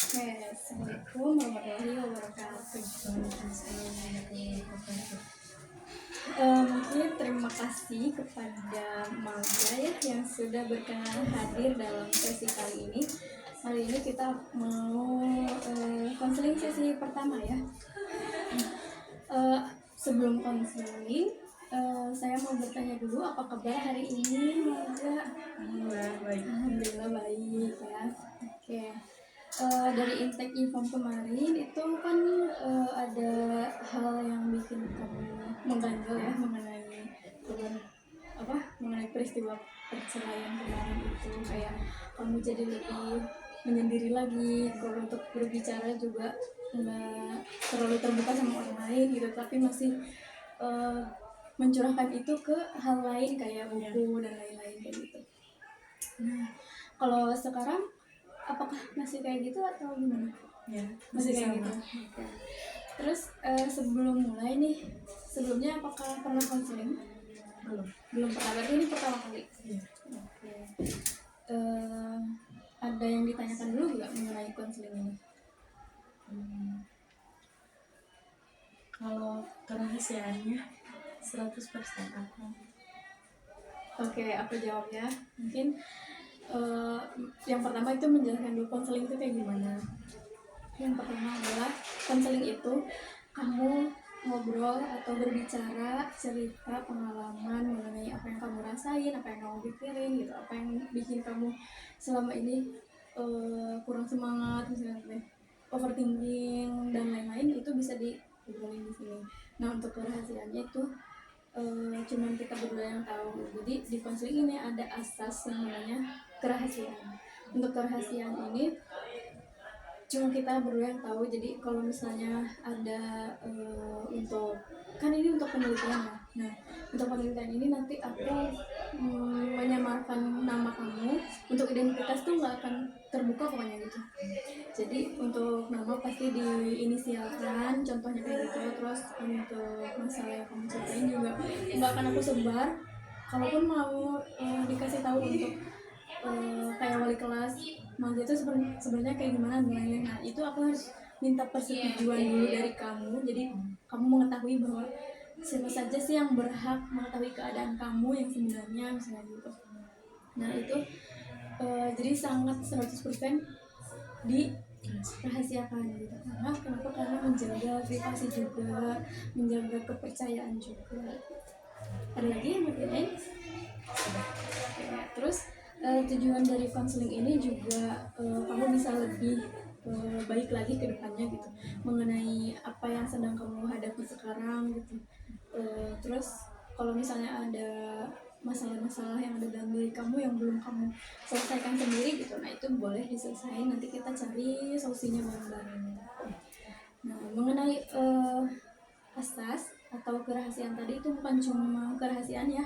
Oke, Assalamualaikum warahmatullahi wabarakatuh. Mungkin terima kasih kepada Maga ya yang sudah berkenan hadir dalam sesi kali ini. Hari ini kita mau konseling sesi pertama ya. Sebelum konseling, saya mau bertanya dulu, apa kabar hari ini, Maga? Alhamdulillah baik. Alhamdulillah baik ya. Oke. Dari intake info kemarin itu kan ada hal yang bikin kamu mengganjal ya mengenai peristiwa perceraian kemarin itu, kayak kamu jadi lebih menyendiri lagi, kalau untuk berbicara juga nggak terlalu terbuka sama orang lain gitu, tapi masih mencurahkan itu ke hal lain kayak buku dan lain-lain kayak gitu. Nah, kalau sekarang apakah masih kayak gitu atau gimana? Ya, Masih kayak sama. gitu. Oke. Terus sebelum mulai nih, sebelumnya apakah pernah konseling? Belum pernah, berarti ini pertama kali. Ya. Oke. Ada yang ditanyakan dulu nggak mengenai konseling ini? Kalau kerahasiaannya 100% aku. Oke, aku jawab ya. Mungkin yang pertama itu menjelaskan dulu konseling itu kayak gimana. Yang pertama adalah konseling itu kamu ngobrol atau berbicara, cerita pengalaman mengenai apa yang kamu rasain, apa yang kamu pikirin gitu, apa yang bikin kamu selama ini kurang semangat, misalnya overthinking dan lain-lain, itu bisa diobrolin di sini. Nah, untuk kerahasiaannya itu cuman kita berdua yang tahu. Jadi di konseling ini ada asas yang namanya kerahasiaan. Untuk kerahasiaan ini cuma kita berdua yang tahu. Jadi kalau misalnya ada untuk, kan ini untuk penelitian ya. Nah, untuk penelitian ini nanti aku menyamarkan nama kamu, untuk identitas tuh nggak akan terbuka pokoknya gitu. Jadi untuk nama pasti diinisialkan, contohnya kayak gitu. Terus untuk masalah yang kamu ceritain juga nggak akan aku sebar. Kalaupun mau dikasih tahu untuk kayak wali kelas Maga itu sebenarnya kayak gimana nilainya, nah itu aku harus minta persetujuan dulu dari kamu. Jadi kamu mengetahui bahwa siapa saja sih yang berhak mengetahui keadaan kamu yang sebenarnya, misalnya gitu. Nah itu jadi sangat 100% dirahasiakan gitu. Kenapa? Karena menjaga privasi juga, menjaga kepercayaan juga. Ada lagi yang mau ditanyain? Terus tujuan dari konseling ini juga kamu bisa lebih baik lagi ke depannya gitu, mengenai apa yang sedang kamu hadapi sekarang gitu. Terus kalau misalnya ada masalah-masalah yang ada dalam diri kamu yang belum kamu selesaikan sendiri gitu, nah itu boleh diselesaikan, nanti kita cari solusinya bareng-bareng. Nah, mengenai asas atau kerahasiaan tadi, itu bukan cuma kerahasiaan ya,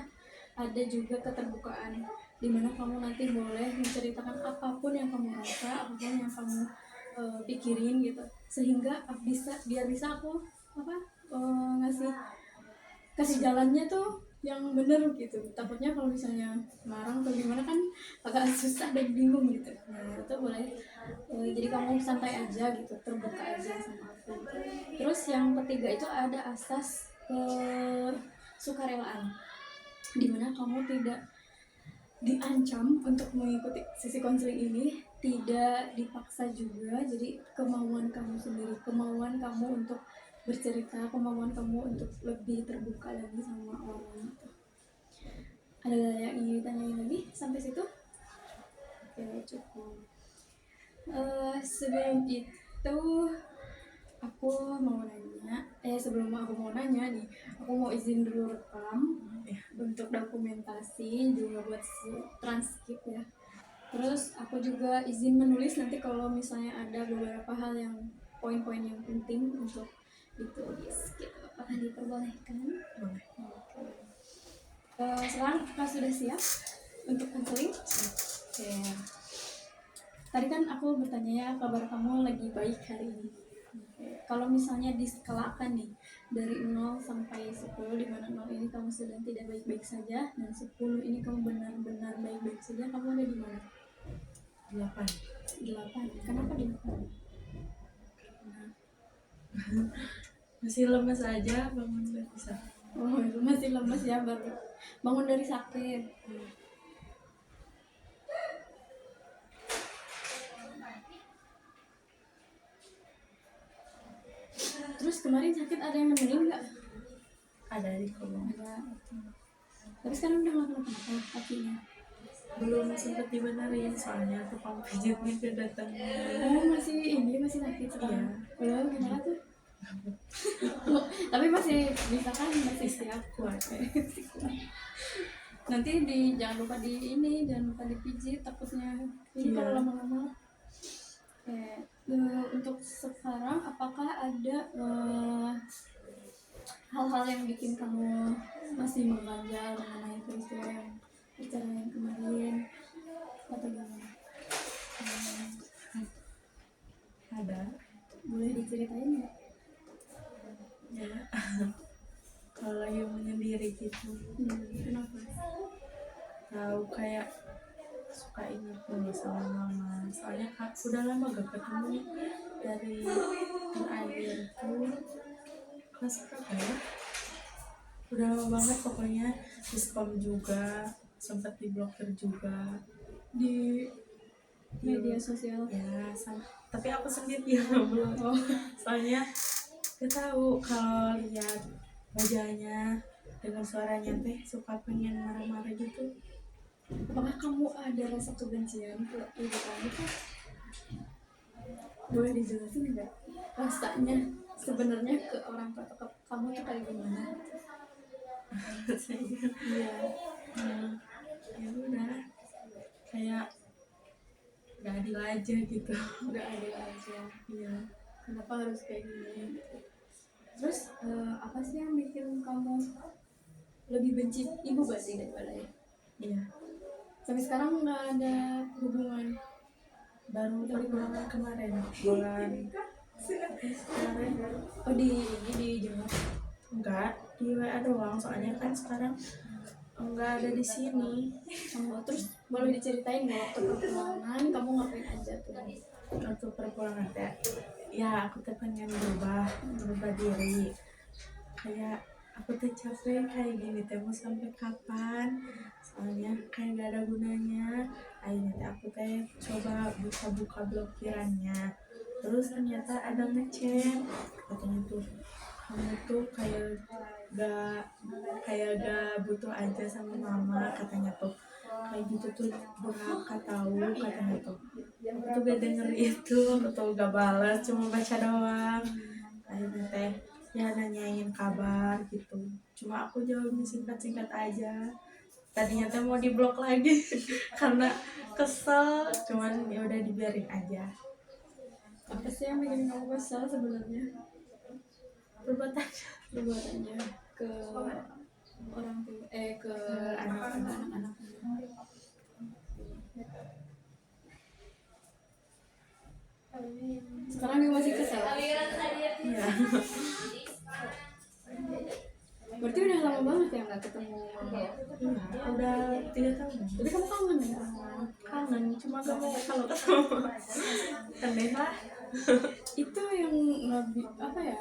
ada juga keterbukaan, dimana kamu nanti boleh menceritakan apapun yang kamu rasa, apapun yang kamu pikirin gitu, sehingga biar bisa aku kasih jalannya tuh yang bener gitu. Takutnya kalau misalnya marah atau gimana kan agak susah dan bingung gitu. Nah itu boleh jadi kamu santai aja gitu, terbuka aja sama aku. Terus yang ketiga itu ada asas sukarelaan, dimana kamu tidak diancam untuk mengikuti sesi konseling ini, tidak dipaksa juga. Jadi kemauan kamu sendiri, kemauan kamu untuk bercerita, kemauan kamu untuk lebih terbuka lagi sama orang itu. Ada yang ingin ditanyain lagi sampai situ? Oke, cukup. Sebelum itu aku mau nanya, sebelum aku mau nanya nih, aku mau izin dulu rekam untuk dokumentasi juga buat transkrip ya. Terus aku juga izin menulis nanti kalau misalnya ada beberapa hal yang poin-poin yang penting untuk ditulis gitu. Apakah diperbolehkan? Boleh. Sekarang apakah sudah siap untuk konseling? Oke. Tadi kan aku bertanya ya, kabar kamu lagi baik hari ini. Kalau misalnya diskalakan nih dari 0 sampai 10, di mana 0 ini kamu sedang tidak baik-baik saja dan 10 ini kamu benar-benar baik-baik saja, kamu ada di mana? 8. 8. Kenapa 8? Masih lemes aja bangun nggak bisa. Oh, itu masih lemes ya, baru bangun dari sakit. Terus kemarin sakit ada yang nemenin nggak? Ada di kolong. Ada. Tapi sekarang udah nggak kenapa-napa kakinya. Belum sempet dibenerin soalnya tukang pijitnya kedatangan. Oh, masih sakit sekarang. Iya. Oh, gimana tuh? Tapi masih bisa kan, masih siap. Kuat. Nanti jangan lupa jangan lupa dipijit, takutnya ini Iya. kalau lama-lama. Untuk sekarang apakah ada hal-hal yang bikin kamu masih mengganjal mengenai peristiwa yang bicarain kemarin atau gimana? Ada. Boleh diceritain nggak? Ya. Kalau lagi menyendiri gitu, Kenapa? tahu kayak suka ingat dulu sama mama. Soalnya kak udah lama gak ketemu dari terakhir tuh kelas berapa ya? Udah lama banget pokoknya. Diskom juga, sempat diblokir juga Di media sosial. ya tapi aku sendiri yang belum. Soalnya gak tahu kalau lihat wajahnya dengan suaranya teh suka pengen marah-marah gitu. Apakah kamu ada rasa kebencian ke ibu kamu tuh? Boleh dijelasin nggak rasanya sebenarnya ke orang tua atau ke kamu tuh kayak gimana? Iya. Ya udah kayak gak adil aja gitu. Nggak ada aja. Iya. Kenapa harus kayak gini? Terus apa sih yang bikin kamu lebih benci ibu berarti daripada ayah? Iya. Sampai sekarang nggak ada hubungan. Baru perkenalan kemarin bulan kemarin. Oh, di Jawa. Enggak di WA doang soalnya kan sekarang enggak ada di sini. Oh, terus boleh diceritain nggak waktu perkenalan kamu ngapain aja tuh? Waktu perpulangan teh ya aku teh pengen berubah diri, kayak aku teh capek kayak gini teh mau sampai kapan, soalnya kayak gak ada gunanya. Akhirnya teh aku teh coba buka-buka blokirannya, terus ternyata ada ngechat katanya tuh kamu tuh kayak gak butuh aja sama mama katanya tuh, kayak gitu tuh durhaka tahu katanya tuh. Aku tuh gak denger itu, aku tuh gak balas, cuma baca doang. Akhirnya teh ya nanyain kabar gitu, cuma aku jawabnya singkat-singkat aja. Tadinya teh mau diblok lagi karena kesel, cuman ya udah dibiarin aja. Apa sih yang bikin kamu kesal sebenarnya? Perbuatannya ke orang tua, ke anak-anak. Sekarang dia masih kesal. Iya. Berarti udah lama banget ya nggak ketemu mama. Udah 3 tahun. Tapi kamu kangen ya? Kangen, cuma gak mau kalau ketemu. Aneh lah. Itu yang apa ya,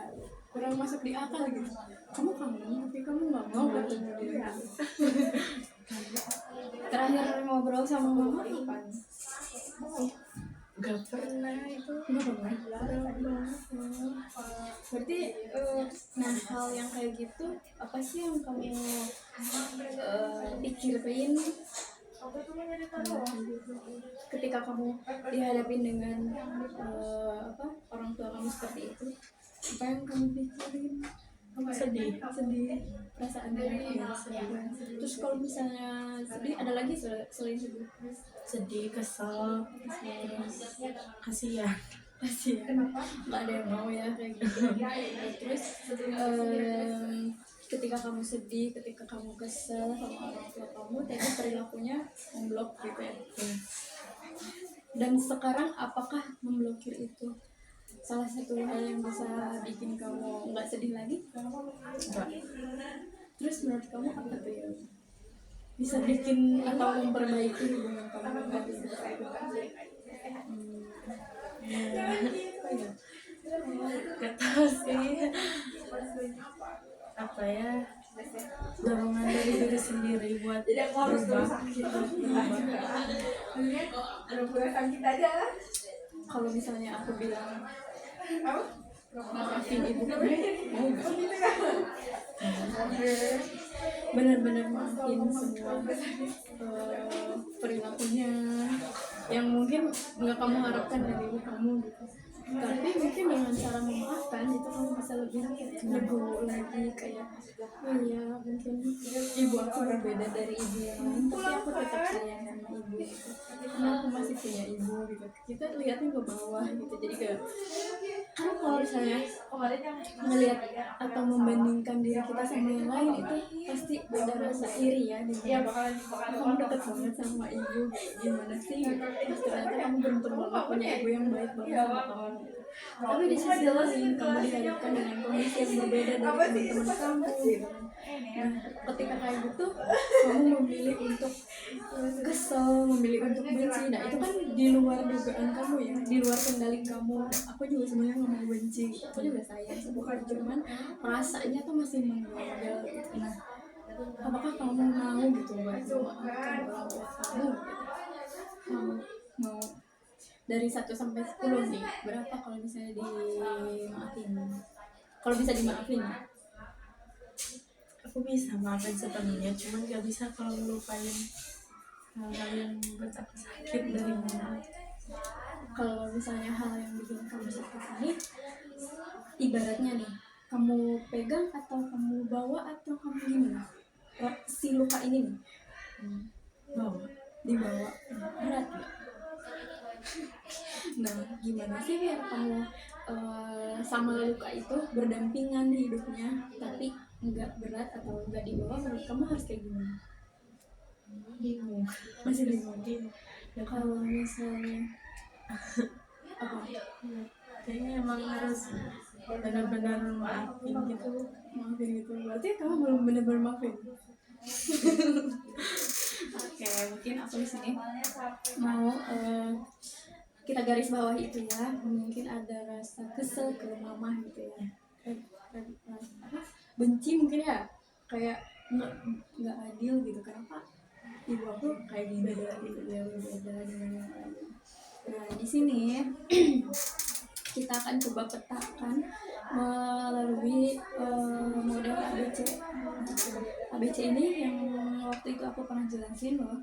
kurang masuk di akal gitu. Kamu kangen tapi kamu nggak mau ketemu dia. Terakhir ngobrol sama mama kapan? Gak pernah itu. Nggak pernah. Berarti nah, hal yang kayak gitu apa sih yang kamu pikirin ketika kamu dihadapin dengan orang tua kamu seperti itu? Apa yang kamu pikirin? Sedih. Perasaannya ya, sedih. Terus kalau misalnya sedih, ada lagi selain sedih? Sedih, kesel, kasihan. Nggak ada yang mau ya kayak gitu. Terus ketika kamu sedih, ketika kamu kesel sama orang tua kamu, tapi perilakunya memblok gitu ya. Dan sekarang apakah memblokir itu salah satu hal yang bisa bikin kamu nggak sedih lagi? Enggak. Terus menurut kamu apa tuh yang bisa bikin atau memperbaiki hubungan kamu dengan ibu? Gak tahu sih. apa ya, dorongan dari diri sendiri buat berubah gitu. Kalau misalnya aku bilang maafin ibu kamu, mau nggak? Benar-benar maafin semua perilakunya yang mungkin nggak kamu harapkan dari ibu kamu gitu. Tapi mungkin dengan cara memaafkan itu kamu bisa lebih legowo lagi, kayak oh iya mungkin ibu aku berbeda dari ibu yang lain, tapi aku tetap sayang sama ibu gitu. Karena aku masih punya ibu gitu. Kita lihatnya ke bawah gitu, jadi kayak karena kalau misalnya melihat atau membandingkan diri kita sama yang lain itu pasti ada rasa iri ya, kamu deket banget sama ibu, gimana sih gitu. Terus ternyata kamu beruntung banget punya ibu yang baik banget sama kamu gitu. Tapi di sisi lain kamu dihadapkan dengan kondisi yang berbeda dari teman-teman kamu gitu kan. Nah, ketika kayak gitu kamu memilih untuk kesel, memilih untuk benci. Nah itu kan di luar dugaan kamu ya, di luar kendali kamu. Aku juga sebenarnya nggak mau benci, aku juga sayang sama kamu, cuman rasanya tuh masih mengganjal gitu. Nah, apakah kamu mau gitu buat memaafkan orang tua kamu gitu? Mau dari 1 sampai 10 nih, berapa kalau misalnya dimaafin? Kalau bisa dimaafin ya? Aku bisa maafin sepenuhnya, cuman gak bisa kalau ngelupain hal-hal yang membuat aku sakit dari mana. Kalau misalnya hal yang bikin kamu sakit ini, ibaratnya nih, kamu pegang atau kamu bawa atau kamu gimana? Si luka ini nih, Bawa. dibawa, berat gak? Nah, gimana sih biar kamu sama luka itu berdampingan hidupnya, tapi nggak berat atau nggak dibawa? Menurut kamu harus kayak gimana? Bingung. Masih bingung. Ya, Kalau misalnya apa? kayaknya emang harus benar-benar maafin gitu. Maafin gitu. Berarti kamu belum benar-benar maafin. Oke, mungkin aku di sini mau kita garis bawah itu ya. Mungkin ada rasa kesel ke mama gitu ya. Apa? Benci mungkin ya. Kayak nggak adil gitu. Kenapa ibu aku kayak gini gitu, dia berbeda dengan yang lain. Nah di sini kita akan coba petakan melalui model ABC. ABC ini yang waktu itu aku pernah jelasin loh.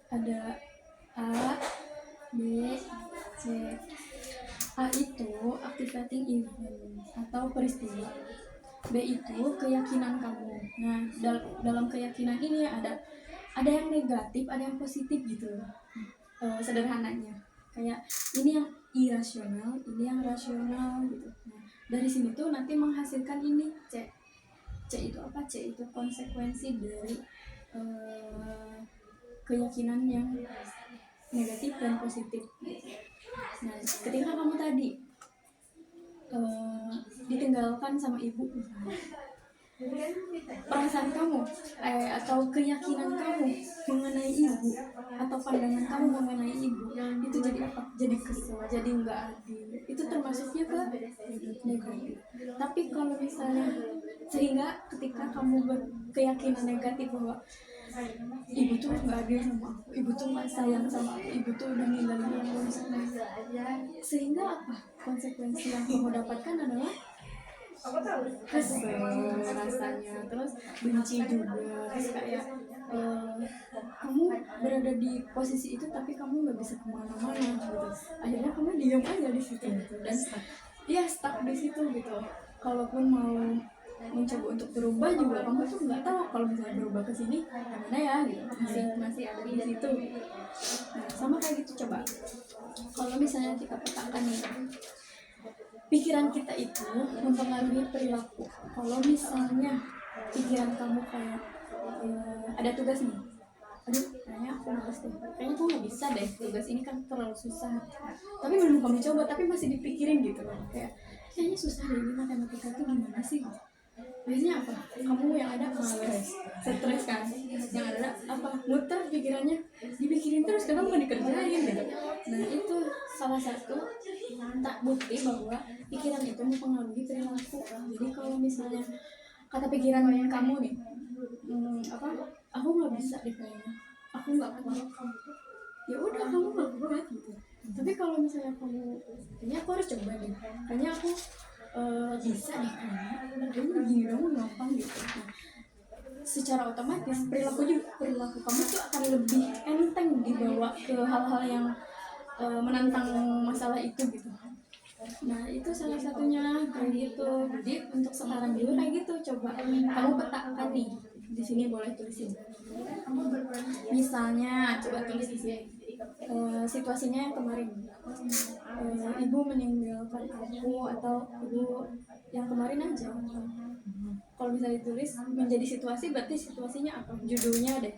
Ada A, B, C. A itu activating event atau peristiwa. B itu keyakinan kamu. Nah, dalam keyakinan ini ada yang negatif, ada yang positif gitu. Sederhananya. Kayak ini yang irasional, ini yang rasional gitu. Nah, dari sini tuh nanti menghasilkan ini C. C itu apa? C itu konsekuensi dari keyakinan yang negatif dan positif. Nah, ketika kamu tadi ditinggalkan sama ibu misalnya, perasaan kamu atau keyakinan kamu mengenai ibu atau pandangan kamu mengenai ibu itu jadi apa? Jadi kesel, jadi nggak adil. Itu termasuknya ke negatif. Tapi kalau misalnya sehingga ketika kamu berkeyakinan negatif bahwa ibu tuh nggak adil sama aku, ibu tuh nggak sayang sama aku, ibu tuh udah ninggalin aku misalnya, sehingga apa? Konsekuensi yang kamu dapatkan adalah kesel rasanya, terus benci juga, terus kayak kamu berada di posisi itu tapi kamu nggak bisa kemana-mana gitu. Akhirnya kamu diam aja di situ gitu, dan stuck di situ gitu. Kalaupun mau mencoba untuk berubah juga kamu tuh nggak tahu kalau misalnya berubah ke sini gimana ya gitu, masih ada di situ. Nah, sama kayak gitu. Coba kalau misalnya kita petakan nih, pikiran kita itu mempengaruhi perilaku. Kalau misalnya pikiran kamu kayak ada tugas nih, aduh kayaknya aku males deh, kayaknya aku nggak bisa deh, tugas ini kan terlalu susah, tapi belum kamu coba tapi masih dipikirin gitu kan, kayak kayaknya susah deh ini matematika tuh gimana sih gitu. Akhirnya apa? Kamu yang ada males, stres kan, yang ada apa? Muter pikirannya, dipikirin terus karena mau dikerjain gitu. Nah itu salah satu tak bukti bahwa pikiran itu mempengaruhi perilaku. Jadi kalau misalnya kata pikiran kamu nih, apa, aku nggak bisa deh kayaknya, aku nggak kuat, ya udah kamu nggak kuat gitu. Tapi kalau misalnya kamu kayaknya aku harus coba deh, kayaknya aku bisa deh kayaknya gini dong gampang gitu. Nah, secara otomatis perilaku kamu tuh akan lebih enteng dibawa ke hal-hal yang menantang masalah itu gitu. Nah itu salah satunya kayak gitu. Jadi untuk sekarang dulu kayak gitu, coba kamu petakan nih, di sini boleh tulisin. Misalnya coba tulis di sini situasinya yang kemarin, ibu meninggalkan aku, atau ibu yang kemarin aja. Kalau bisa ditulis menjadi situasi, berarti situasinya apa? Judulnya deh.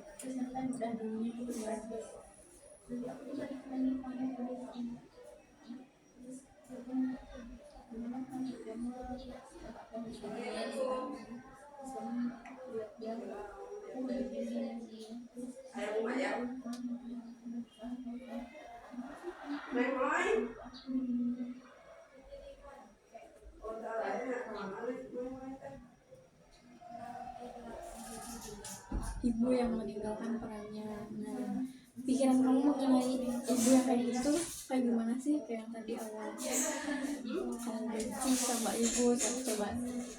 Ibu yang meninggalkan perannya. Nah, pikiran kamu mengenai ibu yang kayak gitu kayak gimana sih? Kayak yang tadi awal kamu benci sama ibu, coba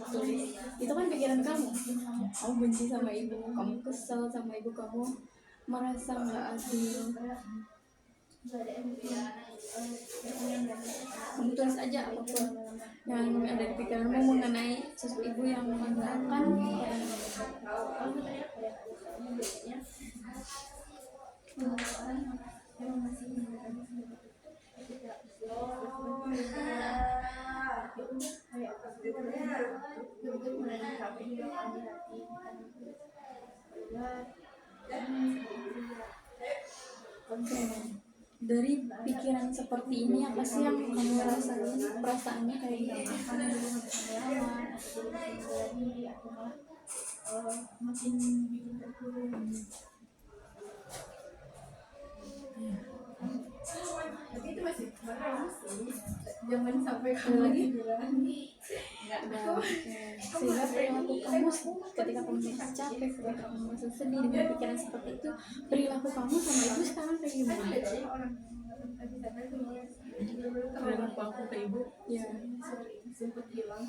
tulis. Itu kan pikiran kamu. Kamu benci sama ibu, kamu kesel sama ibu, kamu merasa nggak adil. Kamu tulis aja apapun yang ada di pikiranmu mengenai sosok ibu yang meninggalkan. Oke. Dari pikiran seperti ini apa sih yang kamu rasain? Perasaannya kayak gimana? Tapi itu masih jangan sampai Ada lagi? Enggak. Sehingga perilaku kamu ketika kamu merasa capek, ketika kamu merasa sedih dengan pikiran seperti itu, perilaku kamu sama ibu sekarang kayak gimana? Perilaku aku ke ibu Ya. sempat hilang.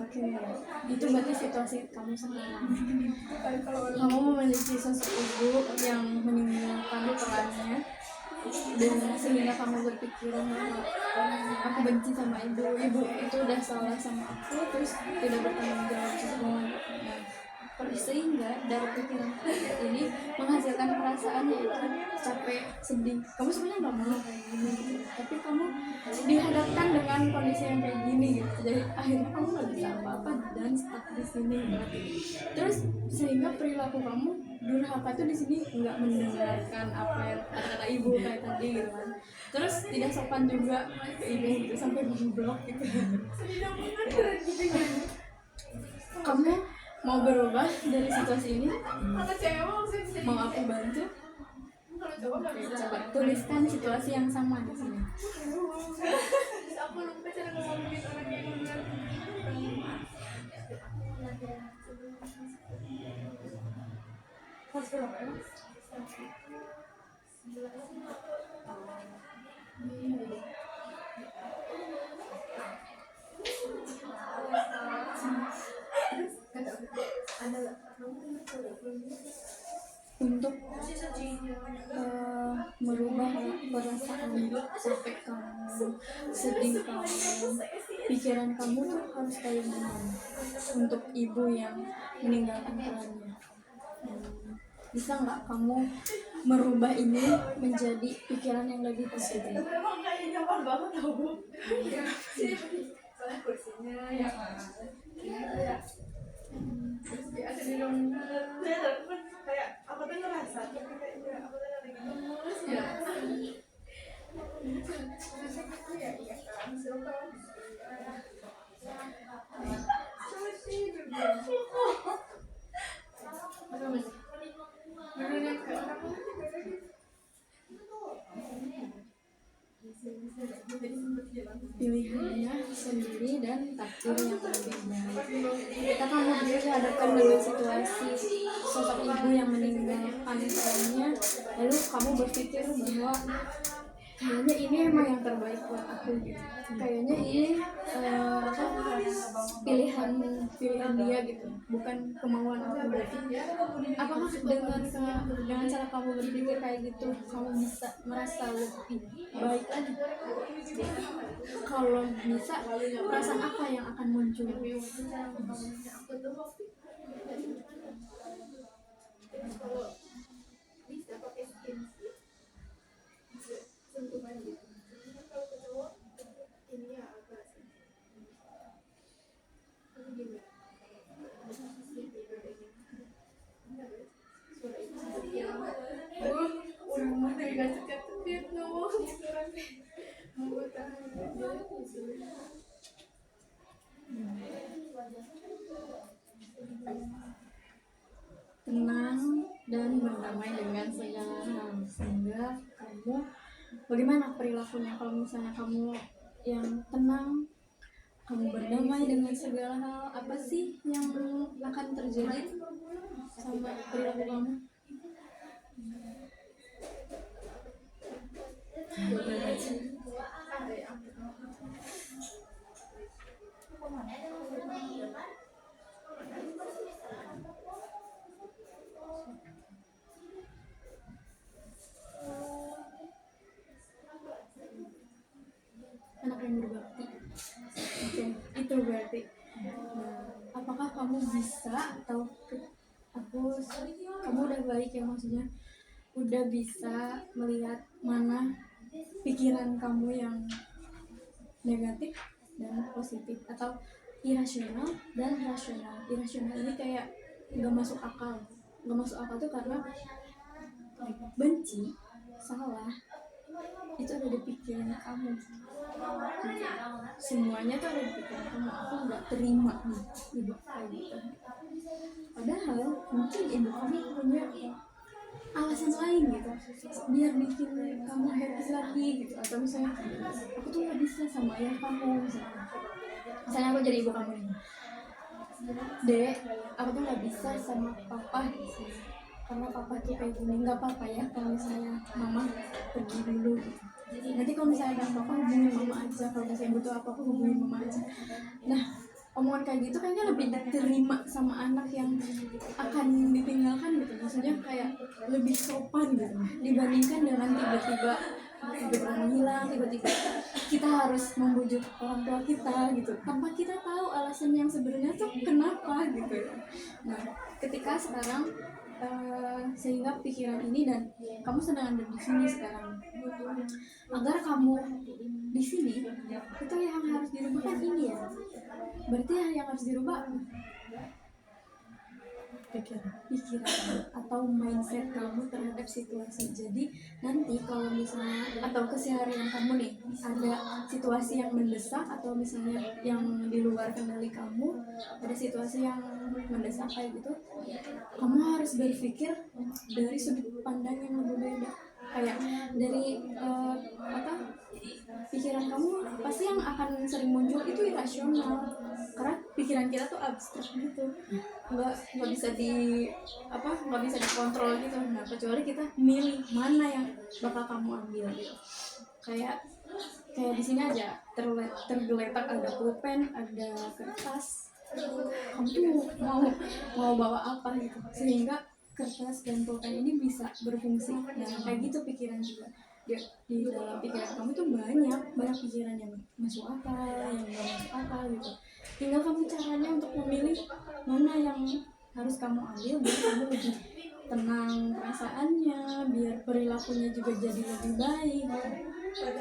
Oke, itu berarti situasi kamu sekarang. Kamu memiliki sosok ibu yang meninggalkan perannya, dan sehingga kamu berpikiran bahwa aku benci sama ibu itu udah salah sama aku, terus tidak bertanggung jawab semua. Sehingga dari pikiran ini menghasilkan perasaan yaitu capek, sedih. Kamu sebenarnya nggak mau kayak gini gitu, tapi kamu dihadapkan dengan kondisi yang kayak gini gitu. Jadi akhirnya kamu nggak bisa apa-apa dan stuck di sini gitu. Terus sehingga perilaku kamu durhaka tuh di sini nggak mendengarkan apa yang kata ibu kayak tadi gitu kan. Terus tidak sopan juga ke ibu gitu, sampai blok gitu. Kamu mau berubah dari situasi ini? Mau aku bantu? Oke, coba tuliskan situasi yang sama di sini. Untuk merubah perasaan capek kamu, sedih kamu, pikiran kamu tuh harus kayak gimana untuk ibu yang meninggalkan perannya. Bisa nggak kamu merubah ini menjadi pikiran yang lebih positif? Aku tuh ngerasa pilihannya sendiri dan takdir yang berbeda. Kita kamu dihadapkan dengan situasi sosok ibu yang meninggalkan kamu, lalu kamu berpikir bahwa kayaknya ini emang yang terbaik buat aku gitu. Kayaknya ini pilihan dia gitu, bukan kemauan aku. Berarti apakah dengan cara kamu berpikir kayak gitu kamu bisa merasa lebih baik lagi? Kalau bisa, perasaan apa yang akan muncul? Tenang dan berdamai dengan segala hal, sehingga kamu bagaimana perilakunya kalau misalnya kamu yang tenang, kamu berdamai dengan segala hal, apa sih yang akan terjadi sama perilaku kamu? Anak yang berbakti. Oke, itu berarti. Nah, apakah kamu bisa atau kamu udah baik ya, maksudnya udah bisa melihat mana pikiran kamu yang negatif dan positif, atau irasional dan rasional. Irasional ini kayak nggak masuk akal. Nggak masuk akal tuh karena benci, salah, itu ada di pikiran kamu. Semuanya tuh ada di pikiran kamu. Aku nggak terima nih ibu kayak gitu. Padahal mungkin ibu kamu punya alasan lain gitu, biar bikin kamu happy lagi gitu. Atau misalnya aku tuh nggak bisa sama ayah kamu, misalnya aku jadi ibu kamu nih, Dek, aku tuh nggak bisa sama papa karena papa tuh kayak gini. Nggak apa-apa ya kalau misalnya mama pergi dulu gitu. Nanti kalau misalnya ada apa-apa hubungin mama aja, kalau misalnya butuh apa-apa hubungin mama aja. Nah, omongan kayak gitu kayaknya lebih diterima sama anak yang akan ditinggalkan gitu. Maksudnya kayak lebih sopan gitu dibandingkan dengan tiba-tiba menghilang, tiba-tiba kita harus membujuk orang tua kita gitu tanpa kita tahu alasan yang sebenarnya tuh kenapa gitu. Nah, ketika sekarang sehingga pikiran ini, dan kamu sedang ada di sini sekarang, agar kamu di sini itu yang harus dirubah kan ini ya. Berarti yang harus dirubah pikiran atau mindset kamu terhadap situasi. Jadi nanti kalau misalnya atau keseharian kamu nih ada situasi yang mendesak, atau misalnya yang di luar kendali kamu, ada situasi yang mendesak kayak gitu, kamu harus berpikir dari sudut pandang yang berbeda. Kayak dari pikiran kamu pasti yang akan sering muncul itu irasional, karena pikiran kita tuh abstrak gitu, nggak bisa nggak bisa dikontrol gitu. Nah, kecuali kita milih mana yang bakal kamu ambil gitu. Kayak di sini aja tergeletak ada pulpen, ada kertas, kamu tuh mau bawa apa gitu, sehingga kertas dan pulpen ini bisa berfungsi. Nah, kayak gitu pikiran juga. Di dalam pikiran kamu tuh banyak pikiran yang masuk akal, yang nggak masuk akal gitu. Tinggal kamu caranya untuk memilih mana yang harus kamu ambil biar kamu lebih tenang perasaannya, biar perilakunya juga jadi lebih baik,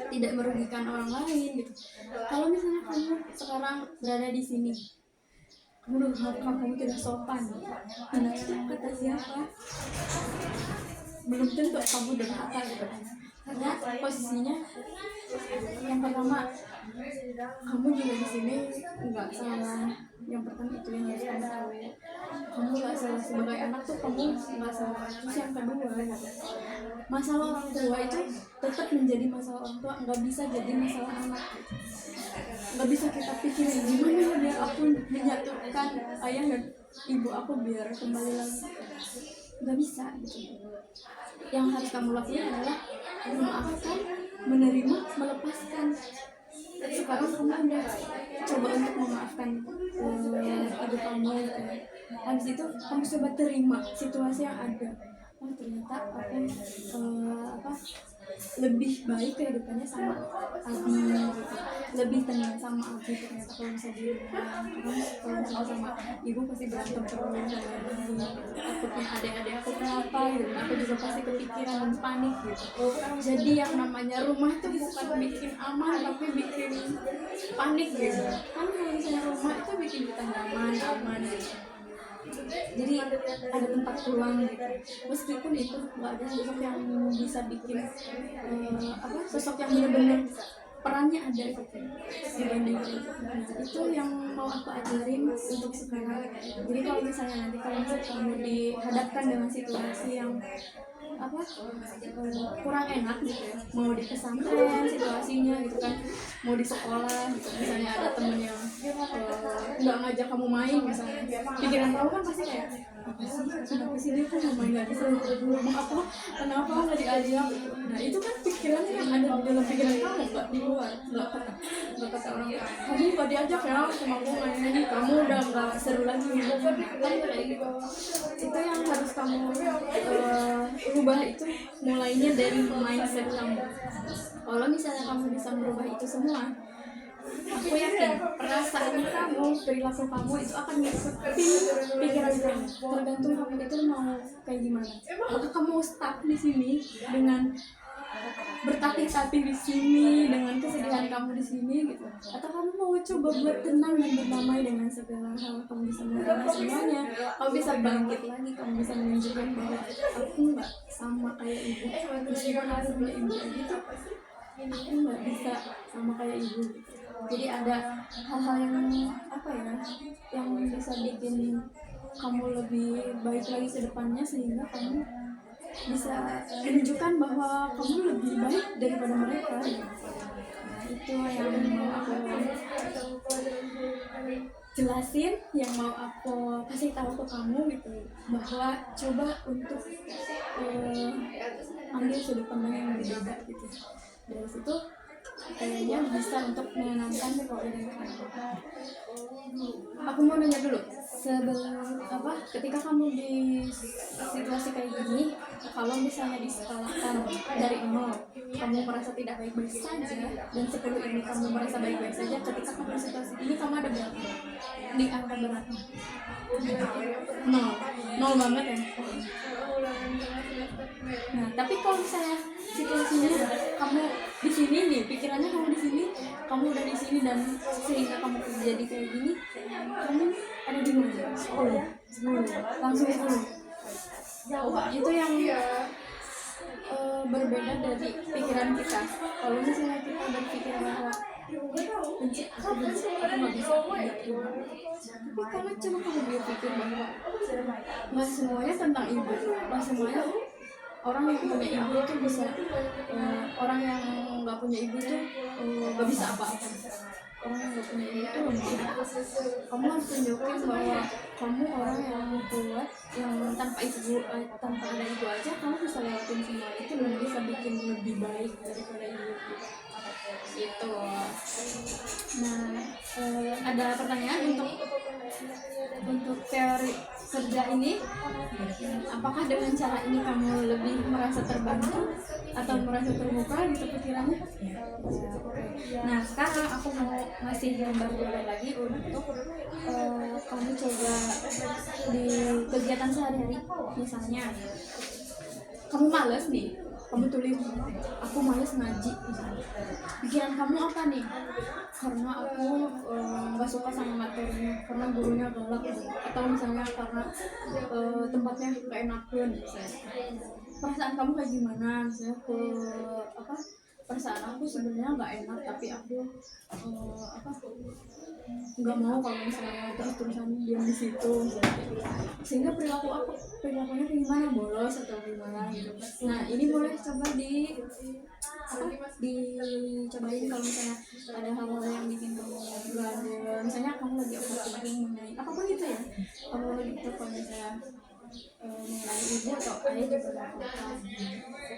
tidak merugikan orang lain gitu. Kalau misalnya kamu sekarang berada di sini, kamu tidak sopan, ini kata siapa? Belum tentu kamu durhaka gitu. Karena posisinya yang pertama, kamu juga di sini nggak salah, yang pertama itu yang harus kamu tahu ya, kamu nggak salah sebagai anak tuh, kamu nggak salah. Terus yang kedua, masalah orang tua itu tetap menjadi masalah orang tua, nggak bisa jadi masalah anak. Nggak bisa kita pikirin gimana ya biar aku menyatukan ayah dan ibu aku biar kembali lagi, nggak bisa gitu. Yang harus kamu lakukan adalah memaafkan, menerima, melepaskan. Sekarang kamu udah coba untuk memaafkan ibu kamu gitu. Habis itu kamu coba terima situasi yang ada. Oh ternyata aku lebih baik kehidupannya sama Abi gitu. Lebih tenang sama Abi ternyata kalau bisa di rumah. Kalau misalnya sama ibu pasti berantem terus sama Abi gitu. Takutnya adik-adik aku kenapa gitu, aku juga pasti kepikiran dan panik gitu. Jadi yang namanya rumah itu bukan bikin aman tapi bikin panik gitu. Kan kalau misalnya rumah itu bikin kita nyaman, aman gitu. Jadi ada tempat pulang gitu. Meskipun itu nggak ada sosok yang bisa bikin sosok yang benar-benar perannya ada gitu dibanding itu yang mau aku ajarin untuk sekarang. Jadi kalau misalnya nanti kamu dihadapkan dengan situasi yang kurang enak gitu ya, mau di pesantren situasinya gitu kan, mau di sekolah gitu, misalnya ada temen yang nggak ngajak kamu main misalnya, pikiran kamu kan pasti kayak kenapa sih dia kok mau main lagi sama aku, kenapa nggak diajak gitu. Nah itu kan pikiran yang ada di dalam pikiran kamu, nggak di luar, nggak kata orang kamu nggak diajak ya sama aku main, kamu udah nggak seru lagi kan kayak gitu. Itu yang harus kamu rubah, itu mulainya dari mindset kamu. Kalau misalnya kamu bisa merubah itu semua, aku yakin perasaan kamu, perilaku kamu itu akan ngikutin pikiran kamu. Tergantung kamu itu mau kayak gimana. Apakah kamu stuck di sini dengan bertapih-tapih di sini dengan kesedihan kamu di sini gitu, atau kamu mau coba buat tenang dan berdamai dengan segala hal, kamu bisa menerima semuanya, kamu bisa bangkit lagi, kamu bisa menunjukkan bahwa aku nggak sama kayak ibu, meskipun aku punya ibu kayak gitu, aku nggak bisa sama kayak ibu gitu. Jadi ada hal-hal yang yang bisa bikin kamu lebih baik lagi ke depannya, sehingga kamu bisa menunjukkan bahwa kamu lebih baik daripada mereka. Nah, itu yang mau aku jelasin, yang mau aku kasih tahu ke kamu gitu, bahwa coba untuk ambil sudut pandang yang berbeda gitu. Dari situ kayaknya bisa untuk menenangkan keadaan kamu. Aku mau nanya dulu, ketika kamu di situasi kayak gini, kalau misalnya diskalakan dari 0, kamu merasa tidak baik-baik saja, dan 10 ini kamu merasa baik-baik saja, ketika kamu di situasi ini kamu ada berapa? Di angka berapa? 0 banget ya. Nah, tapi kalau misalnya situasinya kamu di sini nih, pikirannya kamu di sini, kamu udah di sini dan sehingga kamu jadi kayak gini, kamu ada di mana? 10, langsung 10. Itu yang berbeda dari pikiran kita. Kalau misalnya kita berpikir bahwa benci, aku nggak bisa, tapi kalau coba kamu berpikir bahwa nggak semuanya tentang ibu, nggak semuanya orang yang punya ibu itu bisa, orang yang nggak punya ibu itu nggak bisa apa-apa. Orang yang nggak punya ibu itu lemah. Kamu harus tunjukin bahwa kamu orang yang kuat, yang tanpa ada ibu aja kamu bisa lewatin semua itu dan bisa bikin lebih baik daripada ibu gitu. Nah, ada pertanyaan untuk teori kerja ini, apakah dengan cara ini kamu lebih merasa terbantu atau merasa terbuka gitu pikirannya? Nah, sekarang aku mau ngasih gambar lagi untuk kamu coba di kegiatan sehari-hari. Misalnya kamu malas nih, kamu tulis aku malas ngaji misalnya. Pikiran kamu apa nih? Karena aku nggak suka sama materinya, karena gurunya galak, atau misalnya karena tempatnya nggak enakan misalnya. Perasaan kamu kayak gimana? Misalnya perasaan aku sebenarnya nggak enak, tapi aku nggak mau kalau misalnya terus-terusan diam di situ sehingga perilakunya kayak gimana, bolos atau gimana gitu. Nah ini boleh coba dicobain kalau misalnya ada hal-hal yang bikin kamu belajar, misalnya kamu lagi overthinking mengenai apapun gitu ya, kamu lagi gitu kalau misalnya mengenai ibu atau ayah juga gak apa-apa.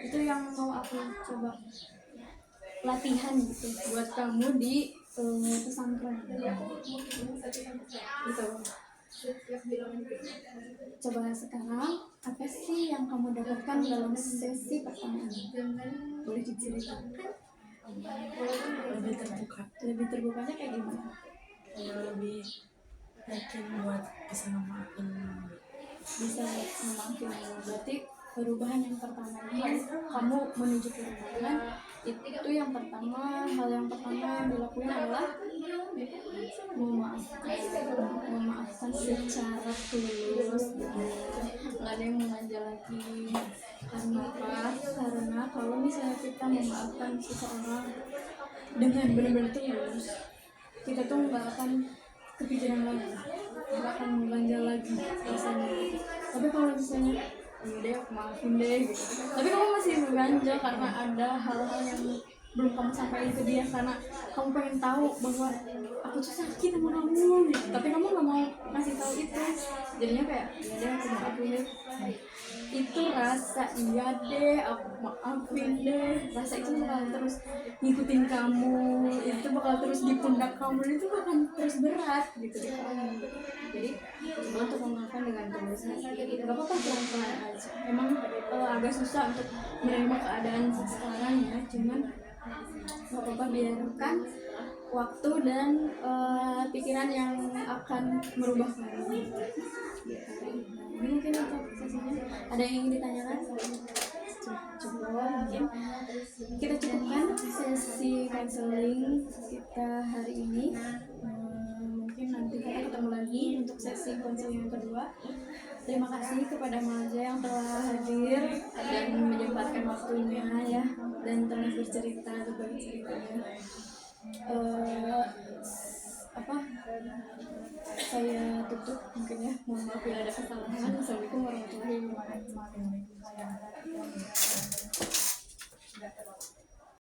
Itu yang mau aku coba latihan gitu buat kamu di pesantren gitu. Coba sekarang apa sih yang kamu dapatkan dalam sesi pertama ini? Boleh diceritakan? Lebih terbukanya kayak gimana? lebih yakin buat bisa ngemaafin. Bisa memaafin. Berarti perubahan yang pertama itu kamu menuju perubahan itu yang pertama, hal yang pertama yang dilakuin adalah memaafkan secara tulus gitu. Nggak ada yang menganja lagi. Karena apa? Karena kalau misalnya kita memaafkan seseorang dengan benar-benar tulus, kita tuh nggak akan kepikiran lagi, nggak akan belanja lagi rasanya. Tapi kalau misalnya ya deh aku maafin deh gitu, tapi kamu masih mengganjal karena ada hal-hal yang belum kamu sampaikan ke dia, karena kamu pengen tahu bahwa aku tuh sakit sama kamu gitu, tapi kamu nggak mau ngasih tahu itu, jadinya kayak ya deh aku maafin deh. Itu rasa iya deh aku maafin deh, rasa itu bakal terus ngikutin kamu, itu bakal terus di pundak kamu, itu bakal terus berat gitu di kamu. Jadi coba untuk memaafkan dengan tulus hati, gak apa-apa pelan-pelan aja. Emang agak susah untuk menerima keadaan sekarang ya, cuman gak apa-apa, biarkan waktu dan pikiran yang akan merubah kamu gitu. Ini mungkin untuk sesinya ada yang ingin ditanyakan? Coba mungkin kita cukupkan sesi counseling kita hari ini. Mungkin nanti kita ketemu lagi untuk sesi counseling yang kedua. Terima kasih kepada Maja yang telah hadir dan menyempatkan waktunya ya, dan telah bercerita berbagi ceritanya. Saya tutup mungkin ya, mohon maaf bila ada kesalahan. Assalamualaikum warahmatullahi wabarakatuh.